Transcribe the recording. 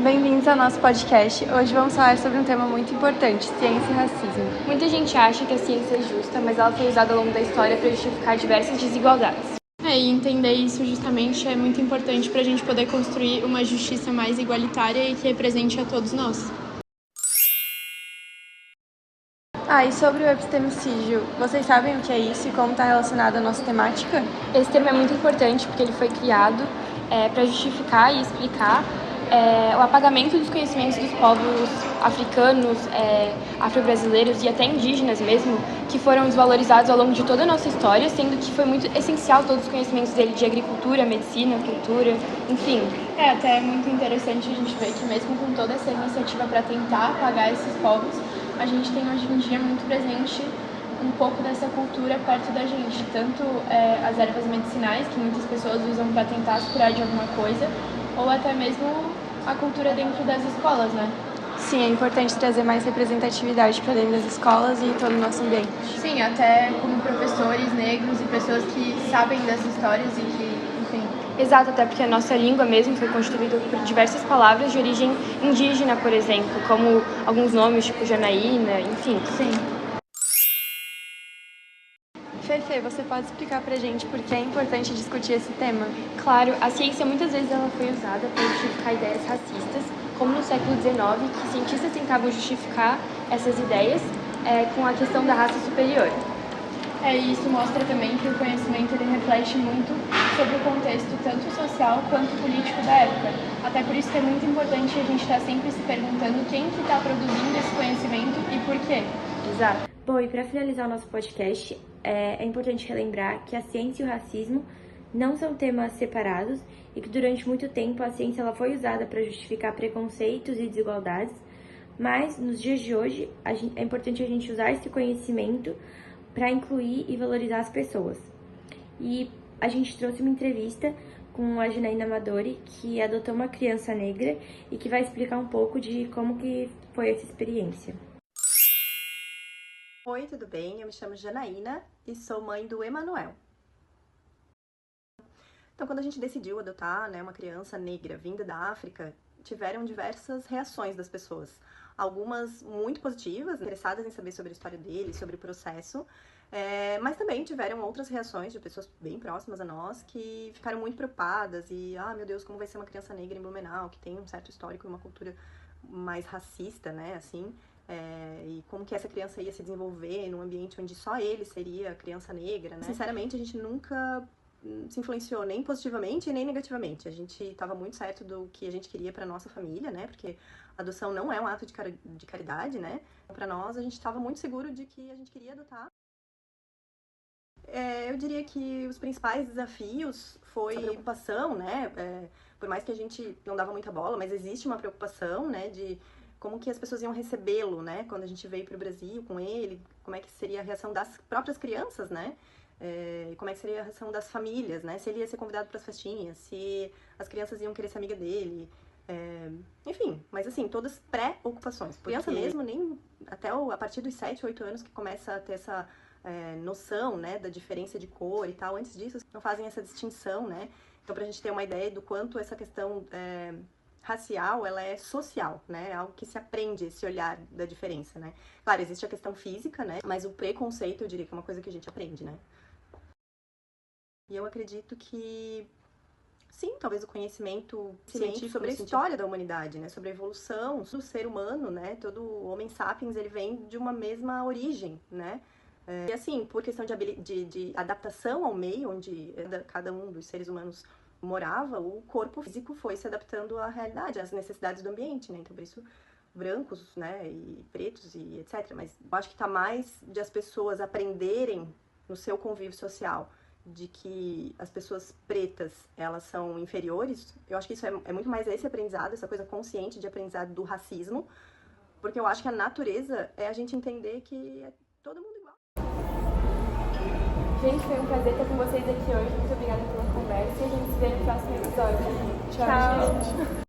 bem-vindos ao nosso podcast. Hoje vamos falar sobre um tema muito importante, ciência e racismo. Muita gente acha que a ciência é justa, mas ela foi usada ao longo da história para justificar diversas desigualdades. E entender isso justamente é muito importante para a gente poder construir uma justiça mais igualitária e que represente a todos nós. E sobre o epistemicídio, vocês sabem o que é isso e como está relacionado à nossa temática? Esse termo é muito importante porque ele foi criado para justificar e explicar o apagamento dos conhecimentos dos povos africanos, afro-brasileiros e até indígenas mesmo, que foram desvalorizados ao longo de toda a nossa história, sendo que foi muito essencial todos os conhecimentos dele de agricultura, medicina, cultura, enfim. Até é muito interessante a gente ver que mesmo com toda essa iniciativa para tentar apagar esses povos, a gente tem hoje em dia muito presente um pouco dessa cultura perto da gente, tanto as ervas medicinais, que muitas pessoas usam para tentar se curar de alguma coisa, ou até mesmo a cultura dentro das escolas, né? Sim, é importante trazer mais representatividade para dentro das escolas e todo o nosso ambiente. Sim, até como professores negros e pessoas que sabem dessas histórias e que, enfim... Exato, até porque a nossa língua mesmo foi constituída por diversas palavras de origem indígena, por exemplo, como alguns nomes, tipo Janaína, enfim. Sim. Fefe, você pode explicar pra gente por que é importante discutir esse tema? Claro, a ciência muitas vezes ela foi usada para justificar ideias racistas, como no século XIX, que cientistas tentavam justificar essas ideias com a questão da raça superior. E isso mostra também que o conhecimento ele reflete muito sobre o contexto tanto social quanto político da época. Até por isso que é muito importante a gente estar sempre se perguntando quem que está produzindo esse conhecimento e por quê. Exato. Bom, e para finalizar o nosso podcast, é importante relembrar que a ciência e o racismo não são temas separados e que durante muito tempo a ciência ela foi usada para justificar preconceitos e desigualdades, mas nos dias de hoje é importante a gente usar esse conhecimento para incluir e valorizar as pessoas. E a gente trouxe uma entrevista com a Janaína Amadori, que adotou uma criança negra e que vai explicar um pouco de como que foi essa experiência. Oi, tudo bem? Eu me chamo Janaína e sou mãe do Emanuel. Então, quando a gente decidiu adotar uma criança negra vinda da África, tiveram diversas reações das pessoas. Algumas muito positivas, interessadas em saber sobre a história dele, sobre o processo, mas também tiveram outras reações de pessoas bem próximas a nós que ficaram muito preocupadas e, meu Deus, como vai ser uma criança negra em Blumenau, que tem um certo histórico e uma cultura mais racista, né, assim, e como que essa criança ia se desenvolver num ambiente onde só ele seria a criança negra, né? Sinceramente, a gente nunca se influenciou nem positivamente nem negativamente. A gente estava muito certo do que a gente queria para nossa família, né? Porque a adoção não é um ato de caridade, né? Para nós, a gente estava muito seguro de que a gente queria adotar. Eu diria que os principais desafios foi a preocupação, né? Por mais que a gente não dava muita bola, mas existe uma preocupação, né? De como que as pessoas iam recebê-lo, né? Quando a gente veio para o Brasil com ele, como é que seria a reação das próprias crianças, né? Como é que seria a reação das famílias, né? Se ele ia ser convidado para as festinhas, se as crianças iam querer ser amiga dele, enfim, mas assim, todas pré-ocupações. Criança mesmo, nem até a partir dos 7, 8 anos que começa a ter essa noção, né, da diferença de cor e tal, antes disso não fazem essa distinção, né? Então, pra gente ter uma ideia do quanto essa questão racial, ela é social, né? É algo que se aprende, esse olhar da diferença, né? Claro, existe a questão física, né? Mas o preconceito, eu diria que é uma coisa que a gente aprende, né? E eu acredito que, sim, talvez o conhecimento científico sobre a história da humanidade, né? Sobre a evolução do ser humano, né? Todo Homo sapiens, ele vem de uma mesma origem, né? E assim, por questão de adaptação ao meio onde cada um dos seres humanos morava, o corpo físico foi se adaptando à realidade, às necessidades do ambiente, né? Então, por isso, brancos, né, e pretos e etc. Mas eu acho que tá mais de as pessoas aprenderem no seu convívio social de que as pessoas pretas, elas são inferiores. Eu acho que isso é muito mais esse aprendizado, essa coisa consciente de aprendizado do racismo, porque eu acho que a natureza é a gente entender que é todo mundo igual. Gente, foi um prazer estar com vocês aqui hoje. Muito obrigada pela conversa e a gente se vê no próximo episódio. Tchau.